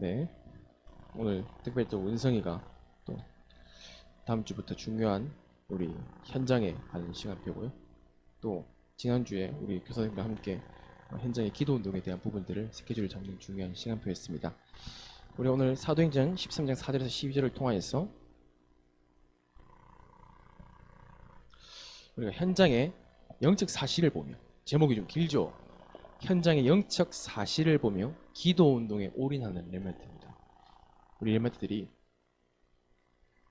네, 오늘 특별히 또 은성이가 또 다음 주부터 중요한 우리 현장에 가는 시간표고요. 또 지난주에 우리 교사님과 함께 현장의 기도 운동에 대한 부분들을 스케줄을 잡는 중요한 시간표였습니다. 우리 오늘 사도행전 13장 4절에서 12절을 통하여서 우리가 현장의 영적 사실을 보며, 제목이 좀 길죠? 현장의 영적 사실을 보며 기도 운동에 올인하는 렘넌트입니다. 우리 렘넌트들이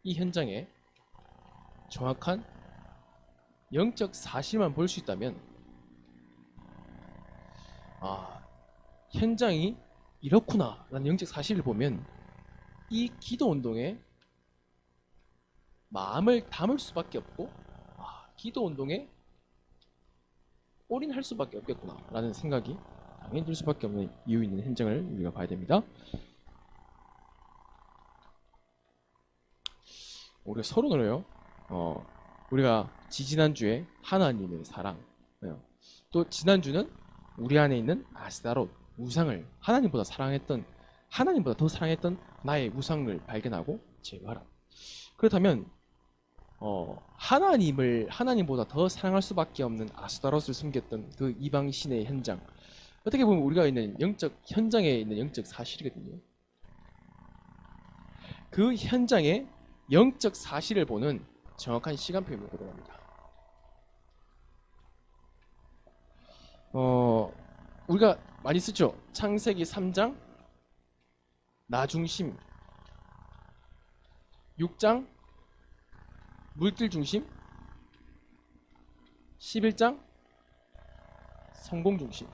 이 현장에 정확한 영적 사실만 볼 수 있다면, 현장이 이렇구나 라는 영적 사실을 보면 이 기도 운동에 마음을 담을 수밖에 없고, 기도 운동에 올인할 수밖에 없겠구나 라는 생각이 당연히 들 수밖에 없는 이유 있는 현장을 우리가 봐야 됩니다. 우리가 서론으로요, 우리가 지지난주에 하나님의 사랑, 또 지난주는 우리 안에 있는 아스타롯, 우상을 하나님보다 더 사랑했던 나의 우상을 발견하고 제거하라. 그렇다면 하나님보다 더 사랑할 수밖에 없는 아스타롯을 숨겼던 그 이방 신의 현장, 어떻게 보면 우리가 있는 현장에 있는 영적 사실이거든요. 그 현장의 영적 사실을 보는 정확한 시간표를 보도록 합니다. 우리가 많이 쓰죠. 창세기 3장 나중심, 6장 물질 중심, 11장 성공 중심.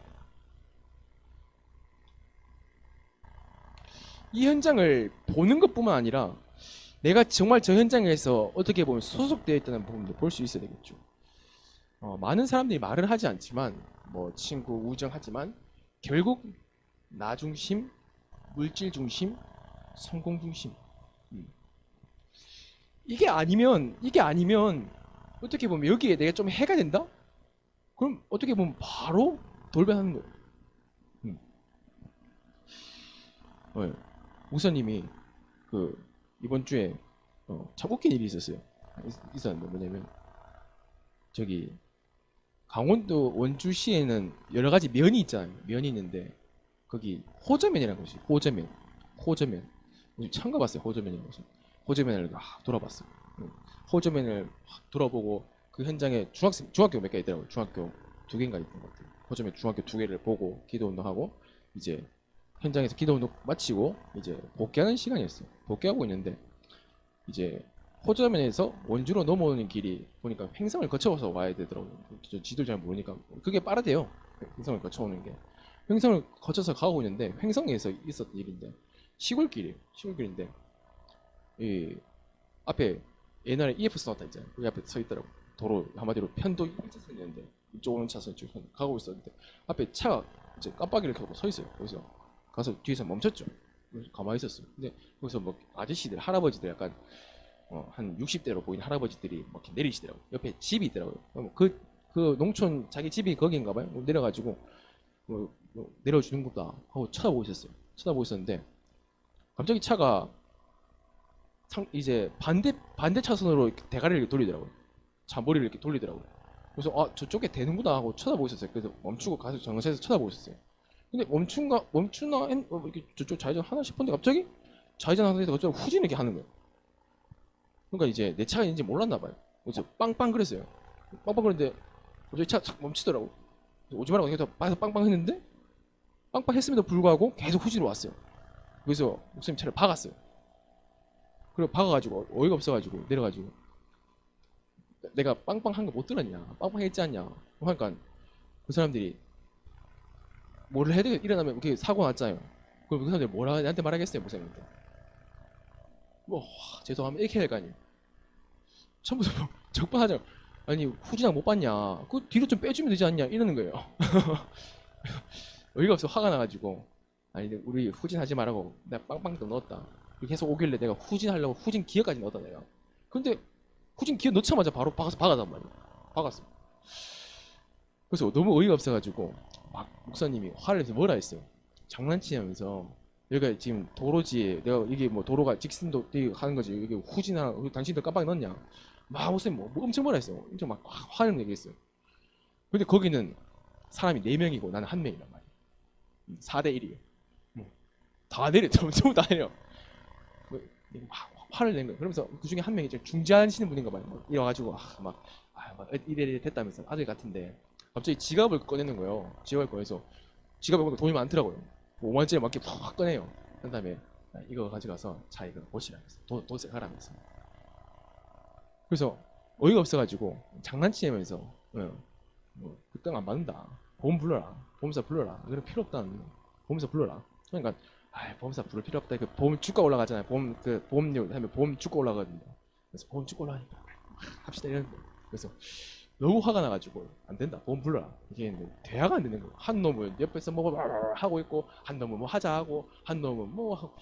이 현장을 보는 것뿐만 아니라 내가 정말 저 현장에서 어떻게 보면 소속되어 있다는 부분도 볼 수 있어야 되겠죠. 많은 사람들이 말을 하지 않지만, 친구, 우정하지만 결국 나 중심, 물질 중심, 성공 중심. 이게 아니면 어떻게 보면 여기에 내가 좀 해가 된다? 그럼 어떻게 보면 바로 돌변하는 거예요. 우사님이 이번 주에 참 웃긴 일이 있었는데, 뭐냐면 저기 강원도 원주시에는 여러 가지 면이 있잖아요. 면이 있는데 거기 호저면이라는 것이 호저면 처음 가봤어요. 호저면이라는 것은 호저면을 돌아봤어요. 호저면을 돌아보고 그 현장에 중학교 몇 개 있더라고요. 중학교 2개인가 있던 것 같아요. 호저면 중학교 2개를 보고 기도 운동하고 이제 현장에서 기도 운동 마치고 이제 복귀하는 시간이었어요. 복귀하고 있는데 이제 호저면에서 원주로 넘어오는 길이 보니까 횡성을 거쳐서 와야 되더라고요. 지도를 잘 모르니까 그게 빠르대요. 횡성을 거쳐오는 게. 횡성을 거쳐서 가고 있는데 횡성에서 있었던 일인데 시골길인데 이 앞에 옛날에 EF 나왔다 있잖아요. 그 앞에 서 있더라고. 도로 한마디로 편도 1차선이었는데 이쪽 오는 차선 쭉 가고 있었는데 앞에 차가 이제 깜빡이를 켜고 서 있어요. 거기서 가서 뒤에서 멈췄죠. 그래서 가만히 있었어요. 근데 거기서 아저씨들, 할아버지들 약간 한 60대로 보이는 할아버지들이 막 내리시더라고요. 옆에 집이 있더라고요. 그 농촌 자기 집이 거기인가 봐요. 내려가지고 내려주는구나 하고 쳐다보고 있었는데 갑자기 차가 이제 반대 차선으로 대가리를 이렇게 돌리더라고요. 잔머리를 이렇게 돌리더라고요. 그래서 저쪽에 되는구나 하고 쳐다보고 있었어요. 그래서 멈추고 가서 정차해서 쳐다보고 있었어요. 근데 멈추나 이렇게 저쪽 좌회전 하나 싶었는데 갑자기 좌회전 하는데 갑자기 후진 이렇게 하는 거예요. 그러니까 이제 내 차가 있는지 몰랐나 봐요. 그래서 빵빵 그랬어요. 빵빵 그랬는데 갑자기 차 착 멈추더라고. 오지 말라고 계속 빵빵 했는데 빵빵 했음에도 불구하고 계속 후진으로 왔어요. 그래서 목사님 차를 박았어요. 그리고 박아가지고 어이가 없어가지고 내려가지고 내가 빵빵 한 거 못 들었냐, 빵빵 했지 않냐 하니까 그 사람들이 뭐를 해도 일어나면 이렇게 사고 났잖아요. 그럼 그 사람들이 뭐라 나한테 말하겠어요, 목사님한테. 죄송합니다 이렇게 할 거 아니에요. 처음부터 적반하장. 아니 후진학 못 봤냐, 그 뒤로 좀 빼주면 되지 않냐 이러는 거예요. 어이가 없어 화가 나가지고, 아니 우리 후진하지 말라고 내가 빵빵 더 넣었다. 계속 오길래 내가 후진하려고 후진 기어까지 넣었다 내가. 근데 후진 기어 넣자마자 바로 박았단 말이야. 박았어. 그래서 너무 어이가 없어가지고 막 목사님이 화를 내서 뭐라 했어요. 장난치면서 여기가 지금 도로지 내가 이게 뭐 도로가 직선도 하는 거지 이게 후진하 당신들 깜빡 넣었냐 막 무슨 뭐 엄청 뭐라 했어 엄청 막 화를 내게 했어요. 근데 거기는 사람이 4명이고 나는 1명이란 말이야. 4대 1이에요. 다 내려 전부 다 내려. 뭐, 막 화를 낸 거예요. 그러면서 그 중에 한 명이 좀 중재하시는 분인가 봐요. 막 이래가지고 막 이래 됐다면서 아들 같은데 갑자기 지갑을 꺼내는 거예요. 지갑을 꺼내서 지갑에 보니까 돈이 많더라고요. 5만원짜리 막 이렇게 확 꺼내요. 그 다음에 이거 가져가서 자 이거 보시라면서 돈세 가라면서. 그래서 어이가 없어가지고 장난치면서 뭐 그땅 안 받는다. 보험 불러라. 보험사 불러라. 그런 필요 없다는 보험사 불러라. 그러니까 보험사 부를 필요 없다. 그 보험 주가 올라가잖아요. 보험료 하면 보험 주가 올라가거든요. 그래서 보험 주가 올라가니까 합시다 이랬는데 그래서 너무 화가 나가지고 안 된다. 보험 불러라. 이게 했는데 대화가 안 되는 거예요. 한 놈은 옆에서 뭐 하고 있고 한 놈은 뭐 하자 하고 한 놈은 뭐 하고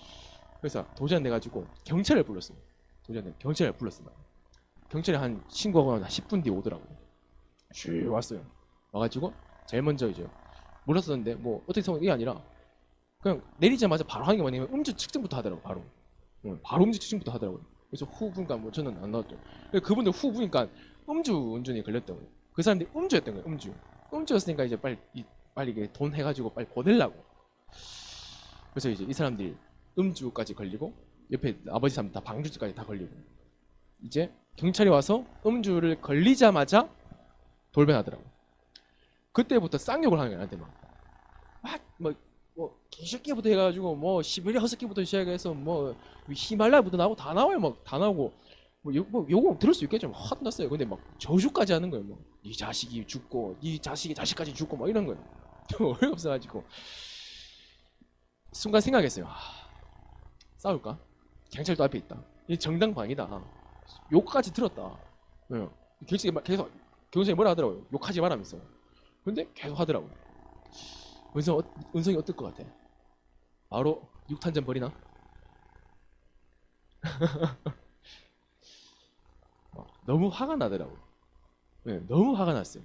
그래서 도전 내가지고 경찰을 불렀어요. 경찰을 불렀어요. 경찰이 한 신고하고 한 10분 뒤에 오더라고요. 슈 왔어요. 와가지고 제일 먼저 이제 몰랐었는데 뭐 어떻게 생각이 아니라 그냥 내리자마자 바로 하는 게 뭐냐면 음주 측정부터 하더라고 바로. 바로 음주 측정부터 하더라고요. 그래서 후보니까 뭐 저는 안 나왔죠. 그분들 후보니까 음주 운전에 걸렸다고요. 그 사람들이 음주였던 거예요. 음주였으니까 이제 빨리 이게 돈 해가지고 빨리 보내려고. 그래서 이제 이 사람들이 음주까지 걸리고 옆에 아버지 사람 다 방주까지 다 걸리고 이제 경찰이 와서 음주를 걸리자마자 돌변하더라고. 그때부터 쌍욕을 하는 거야 나한테 뭐 개새끼부터 해가지고 뭐 시베리아 허스키부터 시작해서 뭐 히말라야부터 나오고 다 나와요. 막 다 나오고 뭐 요거 들을 수 있겠죠. 화났어요. 근데 막 저주까지 하는 거예요. 네 자식이 죽고 네 자식이 자식까지 죽고 막 이런 거예요. 어이가 없어가지고 순간 생각했어요. 싸울까? 경찰도 앞에 있다. 이 정당방위다. 욕까지 들었다. 경찰이 계속 경찰이 뭐라 하더라고요. 욕하지 말라면서. 근데 계속 하더라고요. 은성이 어떨 것 같아? 바로 육탄전 벌이나? 너무 화가 나더라고요. 너무 화가 났어요.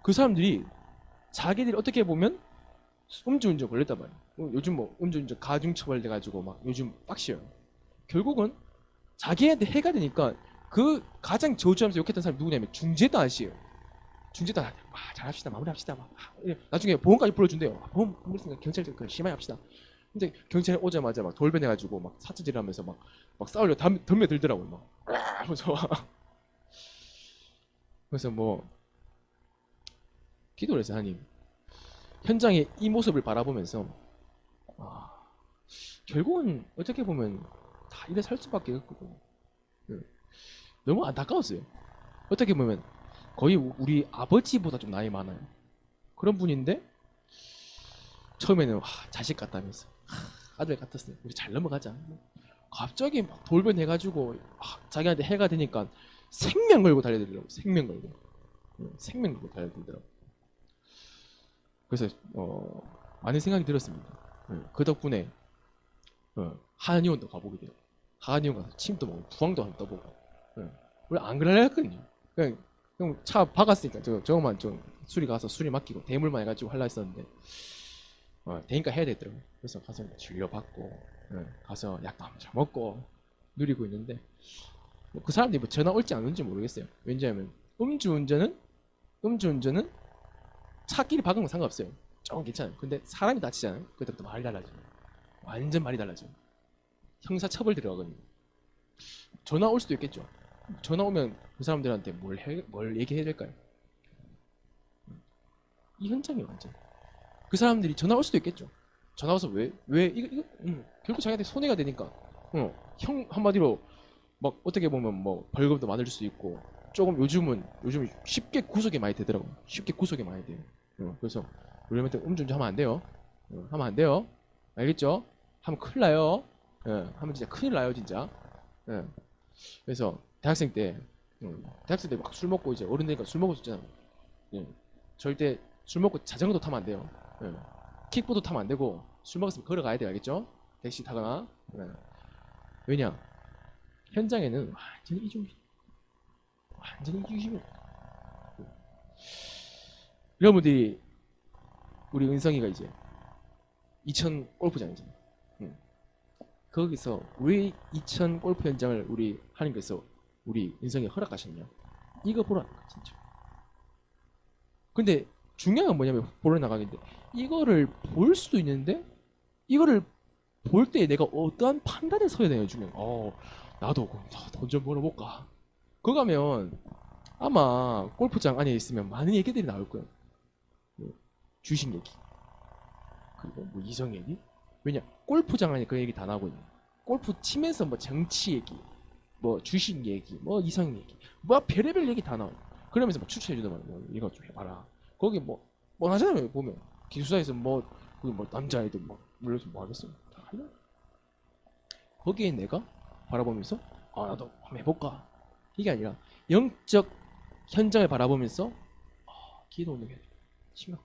그 사람들이 자기들이 어떻게 보면 음주운전 걸렸단 말이에요. 요즘 뭐 음주운전 가중처벌 돼가지고 막 요즘 빡시요. 결국은 자기한테 해가 되니까 그 가장 저주하면서 욕했던 사람이 누구냐면 중재도 아시에요. 중재도 잘합시다 마무리합시다 나중에 보험까지 불러준대요. 보험 물으니까 경찰 심하게 합시다. 근데 경찰이 오자마자 막 돌변해가지고 막 사투질하면서 막 싸우려 덤벼 들더라고요. 막 하면서 그래서 뭐 기도를 했어요. 하나님 현장의 이 모습을 바라보면서 결국은 어떻게 보면 다 이래 살 수밖에 없고 너무 안타까웠어요. 어떻게 보면 거의 우리 아버지보다 좀 나이 많아요. 그런 분인데 처음에는 자식 같다면서 아들 같았어요. 우리 잘 넘어가자. 갑자기 막 돌변해가지고 자기한테 해가 되니까 생명 걸고 달려들더라고. 생명 걸고 달려들더라고. 그래서 많은 생각이 들었습니다. 그 덕분에 한의원도 가보게 돼요. 한의원 가서 침도 먹고 부항도 한번 떠보고. 원래 안 그러려 했거든요. 그냥 차 박았으니까 저거만 좀 수리 가서 수리 맡기고 대물만 해가지고 할라 했었는데 되니까 해야 되더라고요. 그래서 가서 진료받고 가서 약도 한번 잘 먹고 누리고 있는데 그 사람들이 뭐 전화 올지 안 올지 모르겠어요. 왜냐하면 음주운전은 차끼리 박은 건 상관없어요. 조금 괜찮아요. 근데 사람이 다치잖아요. 그때부터 말이 달라져요. 완전 말이 달라져요. 형사처벌 들어가거든요. 전화 올 수도 있겠죠. 전화 오면 그 사람들한테 뭘 얘기해야 될까요? 이 현장이 완전 그 사람들이 전화 올 수도 있겠죠. 전화 와서 왜 이거 결국 자기한테 손해가 되니까 형 한마디로 막 어떻게 보면 뭐 벌금도 많을 수 있고 조금 요즘 쉽게 구속이 많이 되더라고. 쉽게 구속이 많이 돼요. 그래서 우리한테 음주운전 하면 안 돼요. 하면 안 돼요. 알겠죠? 하면 큰일 나요. 하면 진짜 큰일 나요 진짜. 그래서 대학생 때 막 술 먹고 이제 어른 되니까 술 먹을 수 있잖아요. 절대 술 먹고 자전거도 타면 안 돼요. 킥보드 타면 안 되고 술 먹었으면 걸어가야 돼요. 알겠죠? 택시 타거나. 왜냐? 현장에는 완전히 이중심이에요. 여러분들이 우리 은성이가 이제 이천 골프장이잖아. 응. 거기서 왜 이천 골프 현장을 우리 하나님께서 우리 인생에 허락하셨냐? 이거 보라니까 진짜. 근데 중요한 건 뭐냐면 보러 나가는데 이거를 볼 수도 있는데 이거를 볼 때 내가 어떠한 판단을 서야 되냐 중요한 거. 나도 돈 좀 벌어볼까. 그거 가면 아마 골프장 안에 있으면 많은 얘기들이 나올 거야. 뭐 주식 얘기, 그리고 뭐 이성 얘기. 왜냐 골프장 안에 그 얘기 다 나오고 있는. 골프 치면서 뭐 정치 얘기, 뭐 주식 얘기, 뭐 이성 얘기, 뭐 별의별 얘기 다 나와. 그러면서 막 추천해주는 말이야. 뭐 이거 좀 해봐라. 거기 뭐 하잖아요. 보면 기숙사에서 뭐 남자애들 막 물려서 뭐 하겠어. 다 하려. 거기에 내가 바라보면서 나도 한번 해볼까. 이게 아니라 영적 현장을 바라보면서 기도 오는 게 심각.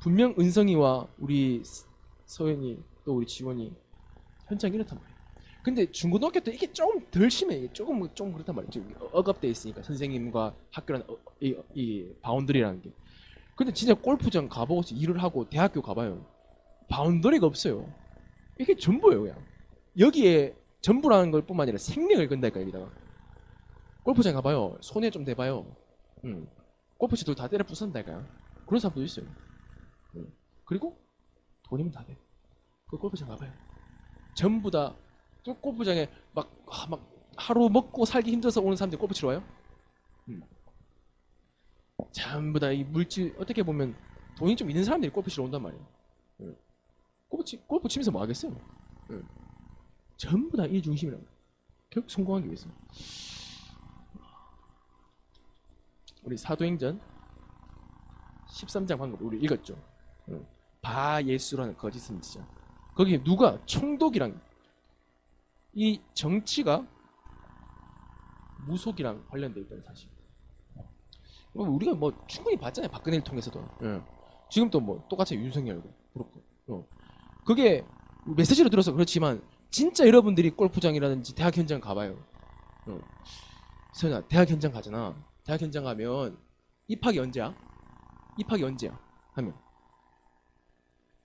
분명 은성이와 우리 서연이 또 우리 지원이 현장이 이렇단 말이야. 근데 중고등학교 때 이게 좀 덜 심해. 이게 좀 그렇단 말이야. 지금 억압돼 있으니까 선생님과 학교라는 이 바운더리라는 게. 근데 진짜 골프장 가보고 일을 하고 대학교 가봐요. 바운더리가 없어요. 이게 전부예요 그냥. 여기에 전부라는 걸 뿐만 아니라 생명을 건다니까 여기다가. 골프장 가봐요. 손에 좀 대봐요. 골프치도 다 때려 부순다니까요. 그런 사람도 있어요. 그리고 돈이면 다 돼. 그 골프장 가봐요. 전부 다 골프장에 막 하루 먹고 살기 힘들어서 오는 사람들이 골프 치러 와요? 전부 다 이 물질 어떻게 보면 돈이 좀 있는 사람들이 골프 치러 온단 말이에요. 골프 치면서 뭐 하겠어요? 전부 다 일 중심이라고. 결국 성공하기 위해서. 우리 사도행전 13장 방금 우리 읽었죠. 바예수라는 거짓 선지자. 거기 누가 총독이랑 이 정치가 무속이랑 관련돼 있다는 사실. 우리가 뭐 충분히 봤잖아요. 박근혜를 통해서도. 지금 또 뭐 똑같이 윤석열도 그렇고. 그게 메시지로 들어서 그렇지만 진짜 여러분들이 골프장이라든지 대학 현장 가봐요. 서연아 대학 현장 가잖아. 대학 현장 가면 입학이 언제야? 입학이 언제야? 하면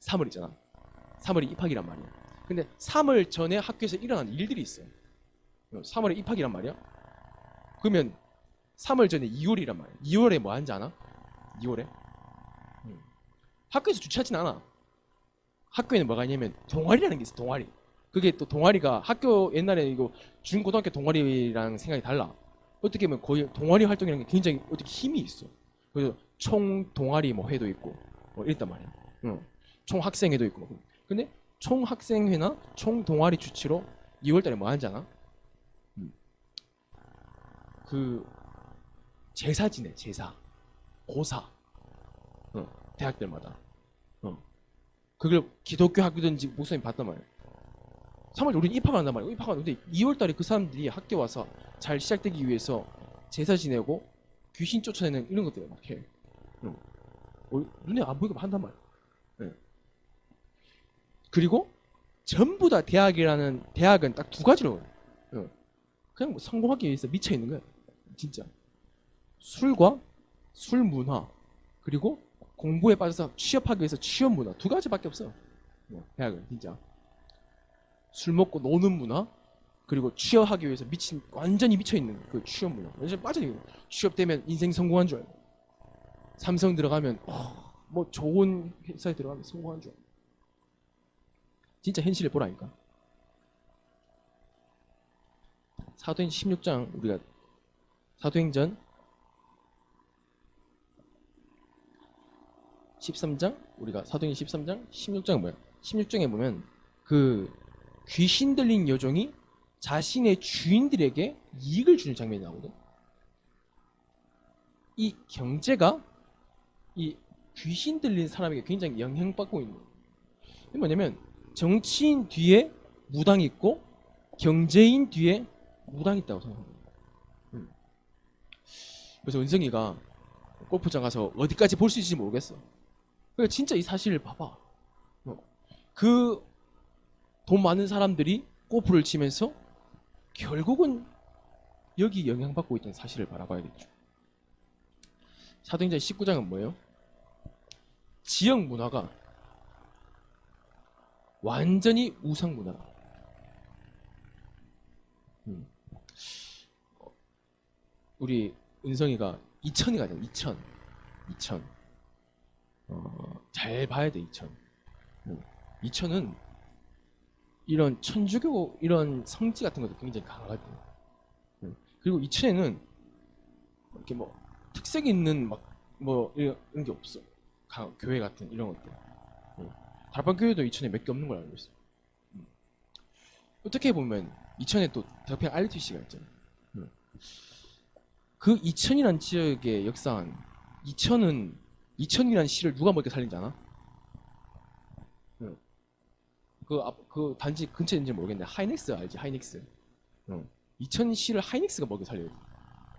3월이잖아. 3월이 입학이란 말이야. 근데 3월 전에 학교에서 일어나는 일들이 있어. 3월에 입학이란 말이야. 그러면 3월 전에 2월이란 말이야. 2월에 뭐 하는지 아나? 2월에? 학교에서 주최하진 않아. 학교에는 뭐가 있냐면 동아리라는 게 있어. 동아리. 그게 또 동아리가 학교 옛날에 이거 중고등학교 동아리랑 생각이 달라. 어떻게 보면 거의 동아리 활동이라는 게 굉장히 어떻게 힘이 있어. 그래서 총 동아리 뭐 회도 있고 뭐 이랬단 말이야. 총 학생회도 있고. 근데 총 학생회나 총 동아리 주치로 2월달에 뭐 하는지 아나? 그 제사 지내. 제사 고사. 대학들마다. 그걸 기독교 학교든지 목사님 봤단 말이야. 3월 우리는 입학을 한단 말이야. 입학하는데 2월달에 그 사람들이 학교 와서 잘 시작되기 위해서 제사 지내고 귀신 쫓아내는 이런 것들을 막 해. 눈에 안 보이게 한단 말이야. 그리고 전부 다 대학은 딱 두 가지로 그냥 뭐 성공하기 위해서 미쳐 있는 거야. 진짜 술과 술 문화 그리고 공부에 빠져서 취업하기 위해서 취업 문화 두 가지밖에 없어. 대학은 진짜 술 먹고 노는 문화 그리고 취업하기 위해서 완전히 미쳐 있는 그 취업 문화. 완전 빠져 있는. 취업되면 인생 성공한 줄 알고 삼성 들어가면 뭐 좋은 회사에 들어가면 성공한 줄 알고. 진짜 현실을 보라니까. 사도행 16장 우리가 사도행전 13장 우리가 사도행 13장 16장 뭐야? 16장에 보면 그 귀신 들린 여종이 자신의 주인들에게 이익을 주는 장면이 나오거든. 이 경제가 이 귀신 들린 사람에게 굉장히 영향받고 있는 거예요. 이게 뭐냐면 정치인 뒤에 무당이 있고 경제인 뒤에 무당이 있다고 생각합니다. 그래서 은성이가 골프장 가서 어디까지 볼 수 있을지 모르겠어. 그러니까 진짜 이 사실을 봐봐. 그 돈 많은 사람들이 골프를 치면서 결국은 여기 영향받고 있다는 사실을 바라봐야겠죠. 사도행전 19장은 뭐예요? 지역 문화가 완전히 우상 문화. 음. 우리 은성이가 이천이 가잖아. 이천. 잘 봐야 돼, 이천. 이천은 이런 천주교 이런 성지 같은 것도 굉장히 강하거든. 그리고 이천에는 이렇게 뭐 특색 있는 막 뭐 이런 게 없어. 교회 같은 이런 것들. 다락방 교회도 이천에 몇 개 없는 걸 알고 있어. 어떻게 보면 이천에 또 대표형 RUTC가 있잖아. 그 이천이란 지역의 역사는 이천이란 시를 누가 먼저 살린지 아나? 그 단지 근처에 있는지 모르겠는데 하이닉스 알지? 하이닉스. 이천 시를 하이닉스가 먹여 살려요.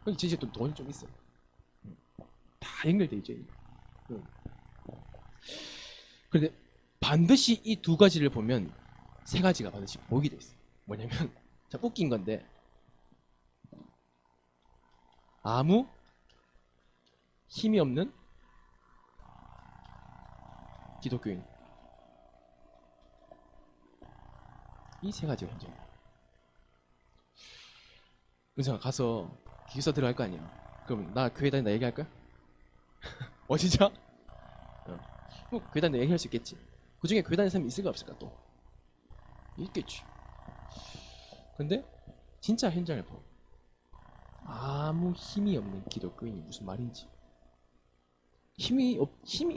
이천 시에 또 돈이 좀 있어. 다 연결돼 있죠. 그런데 반드시 이 두 가지를 보면 세 가지가 반드시 보이게 돼 있어. 뭐냐면 자 웃긴 건데 아무 힘이 없는 기독교인. 이 세 가지가 현재. 은성아 가서 기숙사 들어갈 거 아니야. 그럼 나 교회 다닌다 얘기할 거야? 진짜? 뭐 교회 다닌다 얘기할 수 있겠지. 그 중에 교회 다니는 사람이 있을까 없을까 또? 있겠지. 근데 진짜 현장을 봐. 아무 힘이 없는 기독교인이 무슨 말인지. 힘이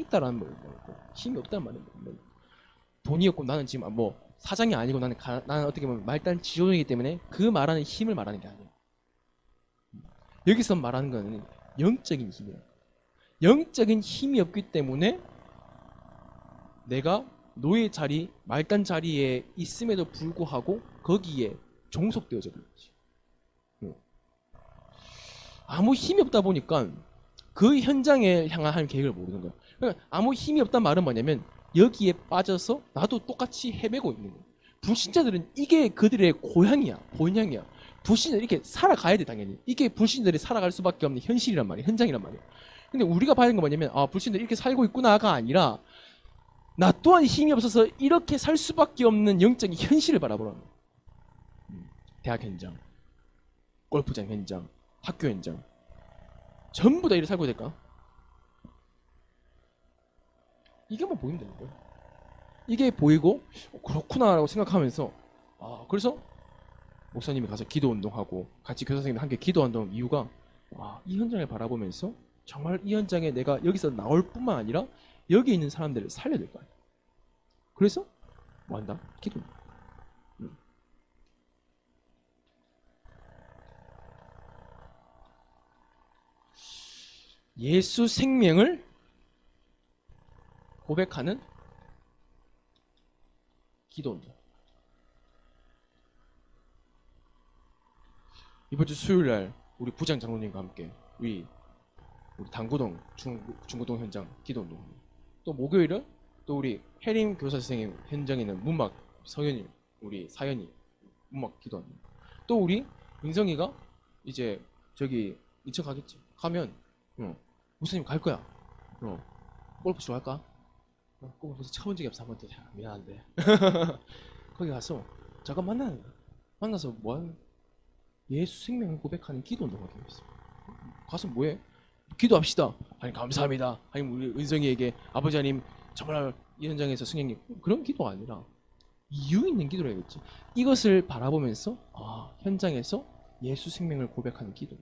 있다라는 말이고 힘이 없다는 말은 뭐 돈이 없고 나는 지금 뭐 사장이 아니고 나는 어떻게 보면 말단 지존이기 때문에 그 말하는 힘을 말하는 게 아니야. 여기서 말하는 거는 영적인 힘이야. 영적인 힘이 없기 때문에 내가 노예 자리, 말단 자리에 있음에도 불구하고 거기에 종속되어져 버렸지. 아무 힘이 없다 보니까 그 현장에 향한 계획을 모르는 거야. 그러니까 아무 힘이 없단 말은 뭐냐면 여기에 빠져서 나도 똑같이 헤매고 있는 거야. 불신자들은 이게 그들의 고향이야, 본향이야. 불신자 이렇게 살아가야 돼 당연히. 이게 불신자들이 살아갈 수밖에 없는 현실이란 말이야, 현장이란 말이야. 근데 우리가 봐야 되는 건 뭐냐면 불신자들이 이렇게 살고 있구나가 아니라 나 또한 힘이 없어서 이렇게 살 수밖에 없는 영적인 현실을 바라보라는 거야. 대학 현장, 골프장 현장, 학교 현장 전부 다 이렇게 살고 될까? 이게만 보이면 되는 거야. 이게 보이고 그렇구나라고 생각하면서 그래서 목사님이 가서 기도 운동하고 같이 교사 선생님과 함께 기도 운동 이유가 이 현장을 바라보면서 정말 이 현장에 내가 여기서 나올 뿐만 아니라 여기 있는 사람들을 살려야 될 거 아니야. 그래서 뭐 한다? 기도. 예수 생명을 고백하는 기도입니다. 이번 주 수요일 날 우리 부장 장로님과 함께 우리 당구동 중고동 현장 기도 운동합니다. 또 목요일은 또 우리 혜림 교사 선생님 현장에는 문막 서연이 우리 사연이 문막 기도합니다. 또 우리 은성이가 이제 저기 인천 가겠지. 가면 목사님 갈 거야. 골프 치러 갈까? 골프 쳐본 적이 없어. 한번 미안한데. 거기 가서 잠깐 만나는 거야. 만나서 뭐하는 예수 생명을 고백하는 기도 운동하기로 했어. 가서 뭐해? 기도합시다. 아니 감사합니다. 아니 우리 은성이에게 아버지 하나님 정말 이 현장에서 승객님 그런 기도가 아니라 이유 있는 기도를 해야겠지. 이것을 바라보면서 현장에서 예수 생명을 고백하는 기도.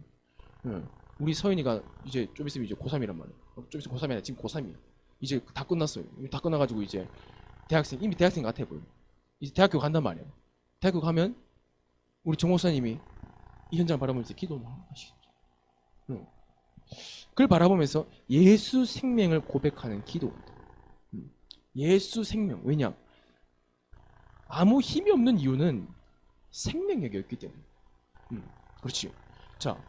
우리 서인이가 이제 좀 있으면 이제 고3이란 말이야. 좀 있으면 고3이 아니라 지금 고3이야. 이제 다 끝났어요. 다 끝나가지고 이제 이미 대학생 같아 보여. 이제 대학교 간단 말이야. 대학교 가면 우리 정 목사님이 이 현장을 바라보면서 기도를 하시겠죠. 그걸 바라보면서 예수 생명을 고백하는 기도. 예수 생명. 왜냐? 아무 힘이 없는 이유는 생명력이 없기 때문에. 그렇지. 자,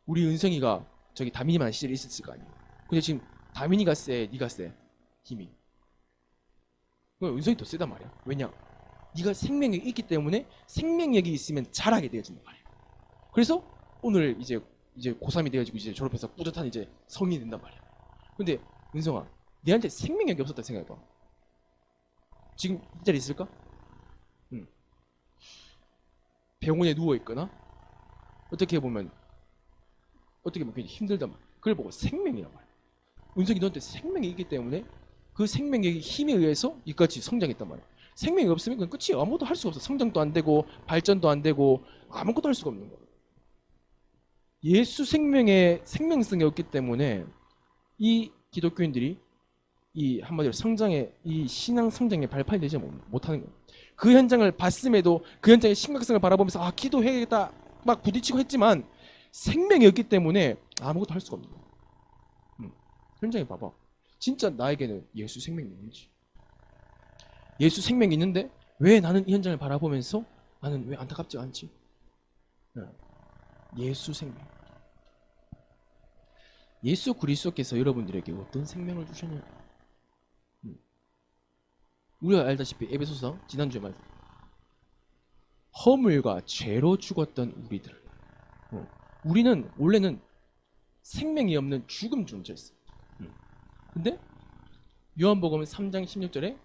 우리 은성이가 저기 다민이만 시절에 있었을 거 아니야. 근데 지금 다민이가 세, 네가 세. 힘이. 은성이 더 세단 말이야. 왜냐? 네가 생명력이 있기 때문에 생명력이 있으면 잘하게 되어진단 말이야. 그래서 오늘 이제 고3이 돼가지고 이제 졸업해서 뿌듯한 이제 성인이 된단 말이야. 근데 은성아, 네한테 생명력이 없었다 생각해봐. 지금 이 자리에 있을까? 응. 병원에 누워있거나 어떻게 보면 굉장히 힘들단 말이야. 그걸 보고 생명이란 말이야. 은석이 너한테 생명이 있기 때문에 그 생명의 힘에 의해서 이까지 성장했단 말이야. 생명이 없으면 그건 끝이야. 아무것도 할 수가 없어. 성장도 안 되고 발전도 안 되고 아무것도 할 수가 없는 거야. 예수 생명의 생명성이 없기 때문에 이 기독교인들이 이 한마디로 성장의 이 신앙 성장의 발판이 되지 못하는 거예요. 그 현장을 봤음에도 그 현장의 심각성을 바라보면서 아 기도해야겠다 막 부딪히고 했지만 생명이 없기 때문에 아무것도 할 수가 없는 거예요. 현장에 봐봐. 진짜 나에게는 예수 생명이 있는지. 예수 생명이 있는데 왜 나는 이 현장을 바라보면서 나는 왜 안타깝지 않지? 예수 생명. 예수 그리스도께서 여러분들에게 어떤 생명을 주셨냐? 우리가 알다시피 에베소서 지난주에 말씀 허물과 죄로 죽었던 우리들. 우리는 원래는 생명이 없는 죽음 존재였어. 근데 요한복음 3장 16절에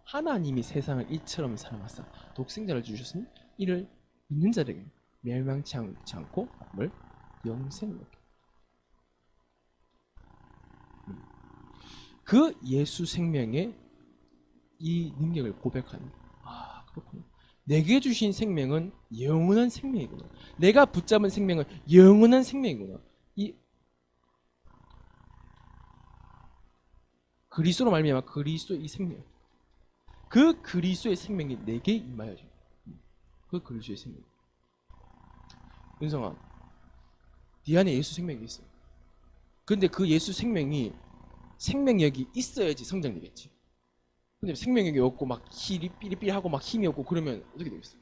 하나님이 세상을 이처럼 사랑하사 독생자를 주셨으니 이를 믿는 자에게 멸망치 않고 뭘? 영생을 얻게. 그 예수 생명의 이 능력을 고백하는 아 그렇구나. 내게 주신 생명은 영원한 생명이구나. 내가 붙잡은 생명은 영원한 생명이구나. 이 그리스도로 말미암아 그리스도의 이 생명, 그 그리스도의 생명이 내게 임하여져. 그 그리스도의 생명. 은성아, 네 안에 예수 생명이 있어. 근데 그 예수 생명이 생명력이 있어야지 성장되겠지. 근데 생명력이 없고 막 힐이 삐리삐리하고 막 힘이 없고 그러면 어떻게 되겠어?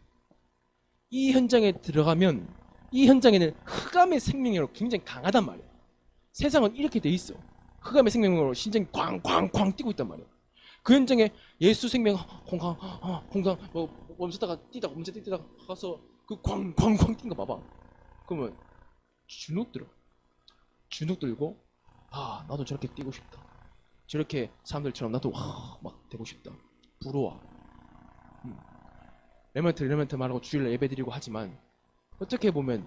이 현장에 들어가면 이 현장에는 흑암의 생명력으로 굉장히 강하단 말이야. 세상은 이렇게 돼 있어. 흑암의 생명력으로 심장이 쾅쾅쾅 뛰고 있단 말이야. 그 현장에 예수 생명 홍강 뭐 멈췄다가 뛰다가 뛰다가 가서 그 쾅쾅쾅 뛴 거 봐봐. 그러면 주눅 들고 아 나도 저렇게 뛰고 싶다. 저렇게 사람들처럼 나도 막 되고 싶다. 부러워. 레멘트 말하고 주일날 예배 드리고 하지만 어떻게 보면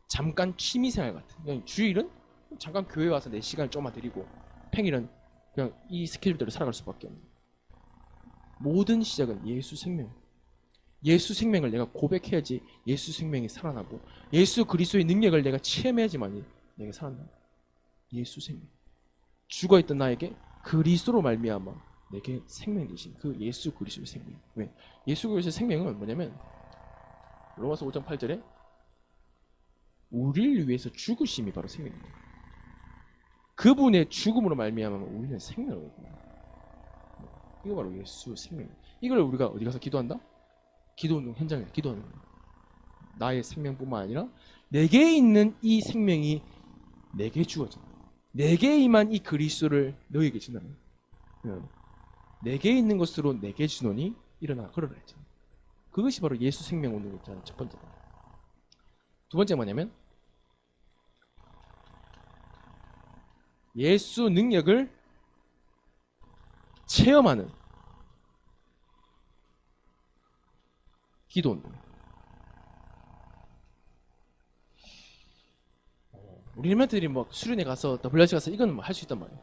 잠깐 취미생활 같은. 그냥 주일은 잠깐 교회 와서 내 시간을 조금만 드리고 평일은 그냥 이 스케줄대로 살아갈 수밖에 없는. 모든 시작은 예수 생명. 예수 생명을 내가 고백해야지 예수 생명이 살아나고 예수 그리스도의 능력을 내가 체험해야지만이 내가 살아나. 예수 생명. 죽어있던 나에게 그리스도로 말미암아 내게 생명 되신 그 예수 그리스도의 생명. 왜? 예수 그리스도의 생명은 뭐냐면 로마서 5장 8절에 우리를 위해서 죽으심이 바로 생명입니다. 그분의 죽음으로 말미암아 우리는 생명을 얻습니다. 이거 바로 예수 생명. 이걸 우리가 어디 가서 기도한다? 기도 현장에서 기도하는 거예요. 나의 생명뿐만 아니라 내게 있는 이 생명이 내게 주어져. 내게 임한 이 그리스도를 너에게 주나니 내게 있는 것으로 내게 주노니 일어나 걸어라 했잖아. 그것이 바로 예수 생명 오는 거잖아. 첫 번째. 두 번째 뭐냐면 예수 능력을 체험하는 기도 운동. 우리 헬멘트들이 뭐 수련회 가서 WRC 가서 이거는 뭐 할 수 있단 말이야.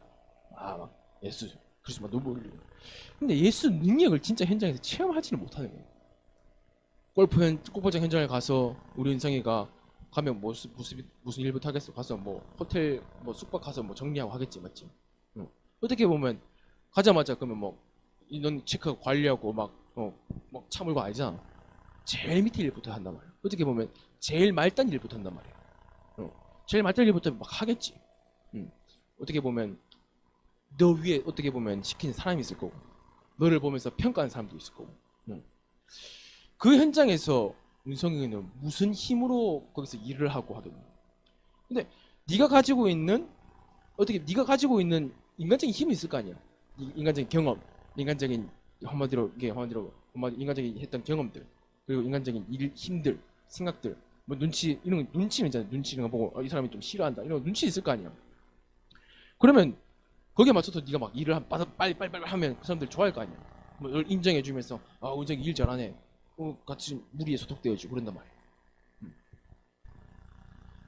막 예수 그래서 막 너무 올리고. 근데 예수 능력을 진짜 현장에서 체험하지는 못하는 거야. 골프장 현장에 가서 우리 은성이가 가면 뭐 무슨 일부터 하겠어? 가서 뭐 호텔 뭐 숙박 가서 뭐 정리하고 하겠지, 맞지? 어떻게 보면 가자마자 그러면 뭐 인원 체크 관리하고 막 차 몰고 아니잖아. 제일 밑에 일부터 한단 말이야. 어떻게 보면 제일 말단 일부터 한단 말이야. 제일 말단 일부터 막 하겠지. 어떻게 보면 너 위에 어떻게 보면 시키는 사람이 있을 거고, 너를 보면서 평가하는 사람도 있을 거고. 그 현장에서 은성이는 무슨 힘으로 거기서 일을 하고 하겠냐. 근데 네가 가지고 있는 인간적인 힘이 있을 거 아니야. 인간적인 경험, 인간적인 인간적인 했던 경험들, 그리고 인간적인 힘들, 생각들, 뭐 이런 눈치는 있잖아. 눈치 이런 거 보고 이 사람이 좀 싫어한다 이런 눈치 있을 거 아니야. 그러면 거기에 맞춰서 네가 막 일을 빨리 하면 그 사람들 좋아할 거 아니야. 뭐 널 인정해주면서 아 은성이 일 잘하네. 같이 무리에 소속되어지고 그런단 말이야.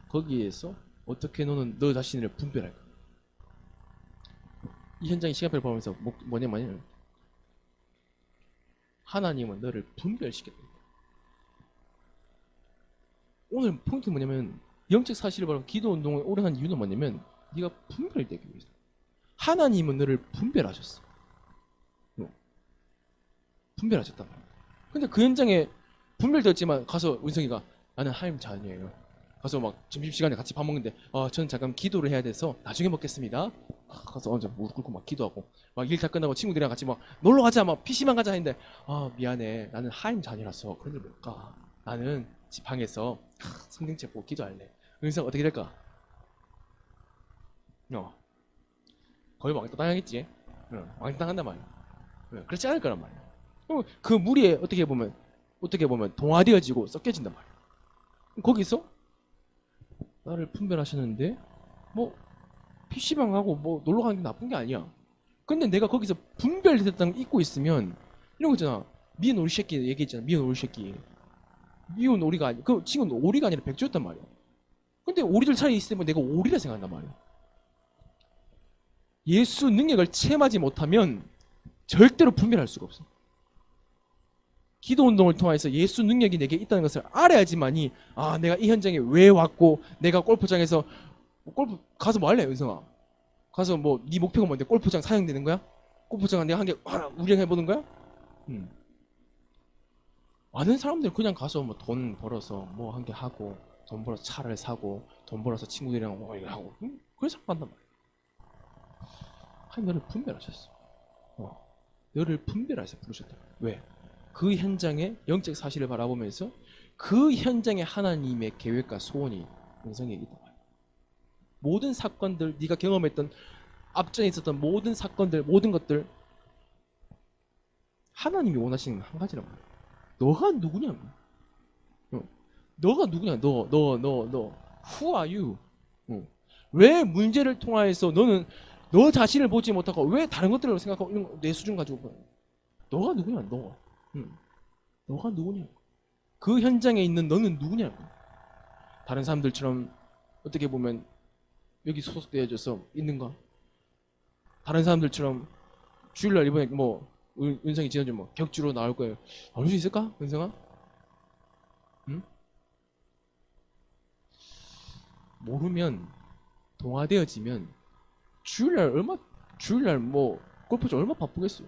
거기에서 어떻게 너는 너 자신을 분별할까? 이 현장의 시간표를 보면서 뭐냐면 하나님은 너를 분별시켰다. 오늘 포인트 뭐냐면 영적 사실을 바로 기도 운동을 오래 한 이유는 뭐냐면 네가 분별되기 위해서. 하나님은 너를 분별하셨어. 분별하셨다. 근데 그 현장에 분별되었지만 가서 은성이가 나는 하나님 자녀예요. 가서 막 점심시간에 같이 밥 먹는데 저는 잠깐 기도를 해야 돼서 나중에 먹겠습니다. 가서 언제 무릎 꿇고 막 기도하고 막 일 다 끝나고 친구들이랑 같이 막 놀러 가자 막 PC방 가자 했는데 미안해 나는 하나님 자녀라서 그런 데 못 가. 나는 지방에서 성경책 보고 기도할래. 은성 어떻게 될까? 거의 왕따 당하겠지. 왕따 당한단 말이야. 그렇지 않을 거란 말이야. 그 무리에 어떻게 보면 동화되어지고 섞여진단 말이야. 거기서 나를 분별하시는데 뭐 PC방 가고 뭐 놀러 가는 게 나쁜 게 아니야. 근데 내가 거기서 분별됐다는 걸 잊고 있으면 이런 거 있잖아. 미운 오리 새끼 얘기했잖아. 미운 오리 새끼. 미운 오리가 아니 그 친구는 오리가 아니라 백조였단 말이야. 근데 오리들 차례에 있을 때 내가 오리라 생각한단 말이야. 예수 능력을 체험하지 못하면 절대로 분별할 수가 없어. 기도 운동을 통해서 예수 능력이 내게 있다는 것을 알아야지만이 내가 이 현장에 왜 왔고 내가 골프장에서 골프 가서 뭐 할래 은성아? 가서 뭐 네 목표가 뭔데? 골프장 사용되는 거야? 골프장은 내가 한 개 운영해보는 거야? 많은 사람들 그냥 가서 뭐 돈 벌어서 뭐 한 개 하고 돈 벌어서 차를 사고 돈 벌어서 친구들이랑 뭐 이거 하고 그래서 한단 말이야. 하나님 너를 분별하셨어. 너를 분별하셔서 부르셨다. 왜? 그 현장의 영적 사실을 바라보면서 그 현장의 하나님의 계획과 소원이 은성에 있단 말이야. 모든 사건들, 네가 경험했던 앞전에 있었던 모든 사건들, 모든 것들 하나님이 원하시는 한 가지란 말이야. 너가 누구냐? 너가 누구냐? 너. Who are you? 왜 문제를 통하여서 너는 너 자신을 보지 못하고 왜 다른 것들을 생각하고 이런 내 수준 가지고 그래? 너가 누구냐? 너가 누구냐? 그 현장에 있는 너는 누구냐? 다른 사람들처럼 어떻게 보면 여기 소속되어져서 있는가? 다른 사람들처럼 주일날 이번에 뭐 은성이 지난주 뭐 격주로 나올 거예요. 나올 수 있을까? 은성아? 응? 모르면 동화되어지면 주일날 뭐 골프장 얼마 바쁘겠어.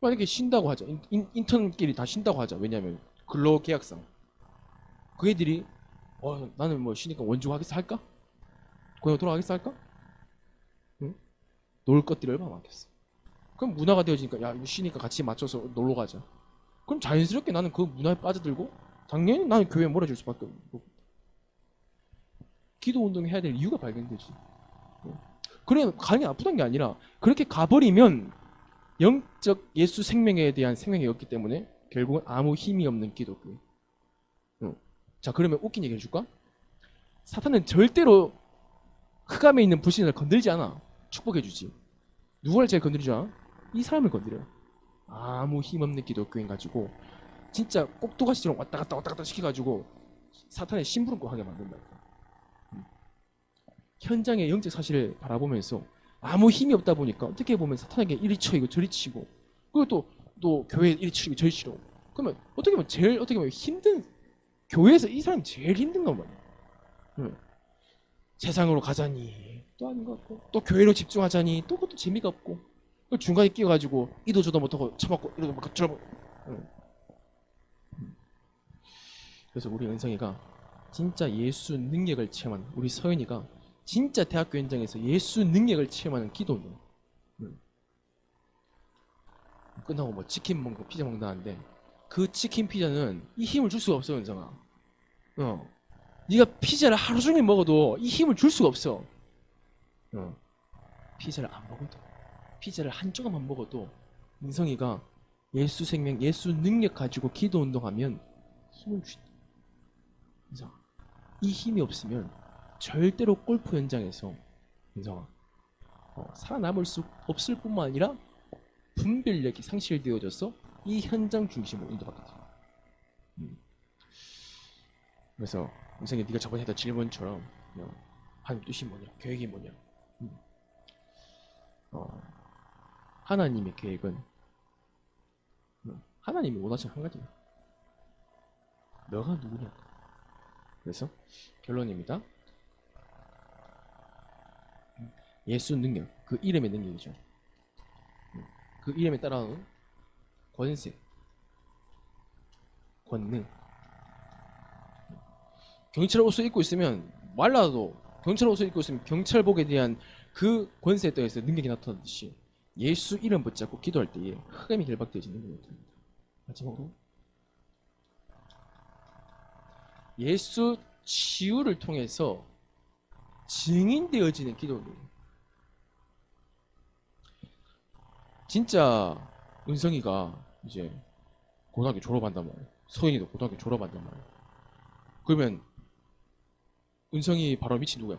만약에 쉰다고 하자. 인턴끼리 다 쉰다고 하자. 왜냐면 근로계약상 그 애들이 나는 뭐 쉬니까 원주 하겠어 할까? 고향 돌아가겠어 할까? 응? 놀 것들이 얼마나 많겠어. 그럼 문화가 되어지니까 야 이거 쉬니까 같이 맞춰서 놀러 가자. 그럼 자연스럽게 나는 그 문화에 빠져들고 당연히 나는 교회에 몰아줄 수밖에 없고 기도 운동을 해야 될 이유가 발견되지. 그래 가는 게 나쁘다는 게 아니라 그렇게 가버리면 영적 예수 생명에 대한 생명이 없기 때문에 결국은 아무 힘이 없는 기독교. 자 그러면 웃긴 얘기 해줄까? 사탄은 절대로 흑암에 있는 불신을 건들지 않아. 축복해주지. 누구를 제일 건드리지 않아? 이 사람을 건드려요. 아무 힘없는 기독교인 가지고 진짜 꼭두가시처럼 왔다 갔다 시켜가지고 사탄의 심부름꾼 하게 만든다. 현장의 영적 사실을 바라보면서 아무 힘이 없다 보니까 어떻게 보면 사탄에게 이리 치고 저리 치고 그리고 또 교회에 이리 치고 저리 치고 그러면 어떻게 보면 힘든 교회에서 이 사람이 제일 힘든 건 뭐야? 세상으로 가자니 또 아닌 것 같고 또 교회로 집중하자니 또 그것도 재미가 없고 중간에 끼어가지고 이도 저도 못하고 처먹고 이러고 막 저러고 그래서 우리 은성이가 진짜 예수 능력을 체험한 우리 서윤이가 진짜 대학교 현장에서 예수 능력을 체험하는 기도는 끝나고 뭐 치킨 먹고 피자 먹는다는데 그 치킨 피자는 이 힘을 줄 수가 없어 은성아. 네가 피자를 하루 종일 먹어도 이 힘을 줄 수가 없어. 피자를 안 먹어도 피자를 한 조각만 먹어도 은성이가 예수 생명 예수 능력 가지고 기도 운동하면 힘을 주다. 은성아 이 힘이 없으면 절대로 골프 현장에서 은성아 살아남을 수 없을 뿐만 아니라 분별력이 상실되어져서 이 현장 중심으로 인도받게 돼요. 그래서 은성이 네가 저번에 했던 질문처럼 하나님 뜻이 뭐냐, 계획이 뭐냐. 하나님의 계획은 하나님이 원하시는 한 가지예요. 너가 누구냐. 그래서 결론입니다. 예수 능력, 그 이름의 능력이죠. 그 이름에 따라오는 권세, 권능. 경찰 옷을 입고 있으면 말라도 경찰 옷을 입고 있으면 경찰복에 대한 그 권세에 따라서 능력이 나타나듯이 예수 이름 붙잡고 기도할 때에 흑암이 결박되어지는 능력이 나타납니다. 마지막으로 예수 치유를 통해서 증인되어지는 기도입니다. 진짜 은성이가 이제 고등학교 졸업한단 말이에요. 서인이도 고등학교 졸업한단 말이에요. 그러면 은성이 바로 밑이 누구야?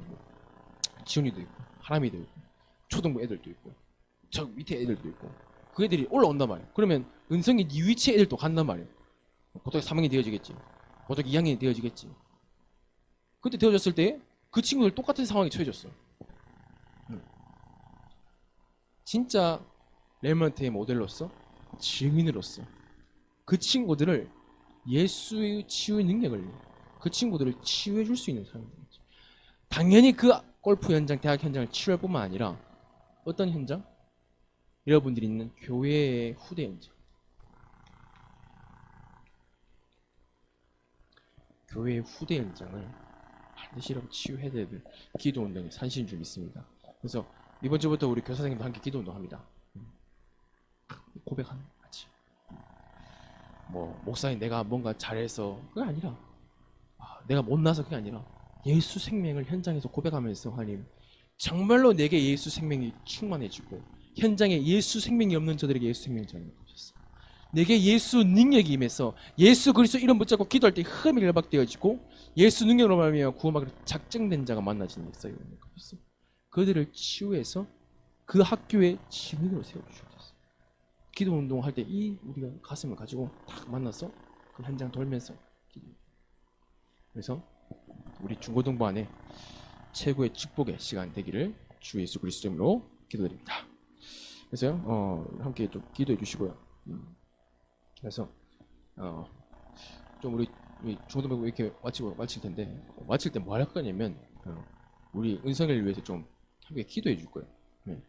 지훈이도 있고 하람이도 있고 초등부 애들도 있고 저 밑에 애들도 있고 그 애들이 올라온단 말이에요. 그러면 은성이 네 위치에 애들도 간단 말이에요. 고등학교 3학년이 되어지겠지. 고등학교 2학년이 되어지겠지. 그때 되어졌을 때 그 친구들 똑같은 상황에 처해졌어. 진짜 렘넌트의 모델로서 증인으로서 그 친구들을 예수의 치유의 능력을 그 친구들을 치유해 줄 수 있는 사람들이지. 당연히 그 골프 현장, 대학 현장을 치유할 뿐만 아니라 어떤 현장? 여러분들이 있는 교회의 후대 현장, 교회의 후대 현장을 반드시 이렇게 치유해야 될 기도 운동의 산신 줄 믿습니다. 그래서 이번 주부터 우리 교사 선생님도 함께 기도 운동합니다. 고백하는 거지. 뭐 목사님 내가 뭔가 잘해서 그게 아니라 내가 못나서 그게 아니라 예수 생명을 현장에서 고백하면서 하나님 정말로 내게 예수 생명이 충만해지고 현장에 예수 생명이 없는 저들에게 예수 생명이 전해주셨어. 내게 예수 능력이 임해서 예수 그리스도 이름 붙잡고 기도할 때 흠이 결박되어지고 예수 능력으로 말미암아 구원받기로 작정된 자가 만나지는 역사에 있는 것이었어. 그들을 치유해서 그 학교의 증인으로 세워주셨어. 기도 운동할 때 이 우리가 가슴을 가지고 딱 만나서 그 현장 돌면서 기도. 그래서 우리 중고등부 안에 최고의 축복의 시간 되기를 주 예수 그리스도 이름으로 기도드립니다. 그래서 함께 좀 기도해 주시고요. 그래서 좀 우리 중고등부 이렇게 마칠 텐데 마칠 때 뭐 할 거냐면 우리 은성이를 위해서 좀 함께 기도해 줄 거예요. 네.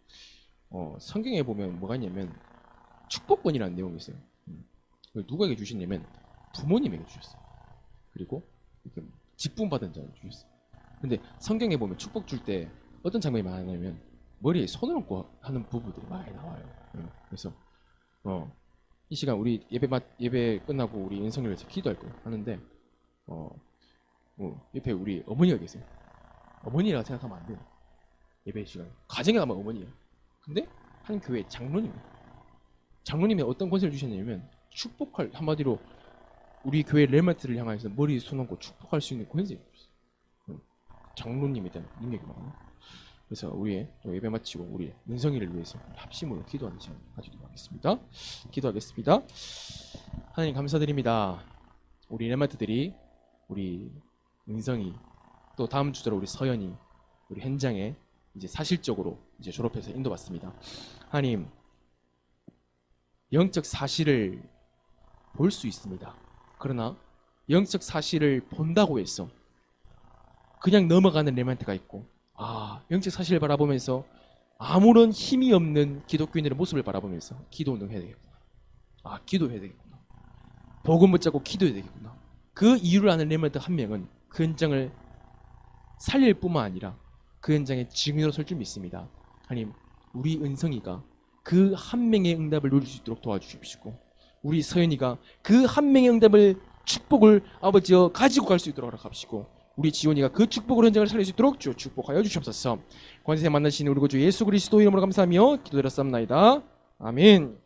성경에 보면 뭐가 있냐면 축복권이라는 내용이 있어요. 누구에게 주시냐면 부모님에게 주셨어요. 그리고 이렇게 직분받은 자에게 주셨어요. 근데 성경에 보면 축복 줄 때 어떤 장면이 많냐면 머리에 손을 얹고 하는 부부들이 많이 나와요. 그래서 이 시간 우리 예배 끝나고 우리 은성이를 위해서 기도할 거예요. 하는데 옆에 우리 어머니가 계세요. 어머니라고 생각하면 안 돼요. 예배 시간 가정에 가면 어머니예요. 근데 한 교회 장로님이에요. 장로님이 어떤 권세를 주셨냐면 축복할, 한마디로 우리 교회 렘넌트를 향해서 머리에 손 얹고 축복할 수 있는 권세를 주셨어요. 장로님에 대한 능력이 많아요. 그래서 우리의 또 예배 마치고 우리 은성이를 위해서 합심으로 기도하는 시간 가지도록 하겠습니다. 기도하겠습니다. 하나님 감사드립니다. 우리 렘넌트들이 우리 은성이 또 다음 주제로 우리 서연이 우리 현장에 이제 사실적으로 이제 졸업해서 인도받습니다. 하나님 영적 사실을 볼 수 있습니다. 그러나 영적 사실을 본다고 해서 그냥 넘어가는 렘넌트가 있고 영적 사실을 바라보면서 아무런 힘이 없는 기독교인들의 모습을 바라보면서 기도 운동해야 되겠구나. 기도해야 되겠구나. 복음 붙잡고 기도해야 되겠구나. 그 이유를 아는 렘넌트 한 명은 그 현장을 살릴 뿐만 아니라 그 현장의 증인으로 설 줄 믿습니다. 하나님 우리 은성이가 그 한 명의 응답을 누릴 수 있도록 도와주십시오. 우리 서연이가 그 한 명의 응답을 축복을 아버지여 가지고 갈 수 있도록 허락하시고 우리 지원이가 그 축복으로 현장을 살릴 수 있도록 주 축복하여 주시옵소서. 권세 만나시는 우리 구주 예수 그리스도 이름으로 감사하며 기도드렸사옵나이다. 아멘.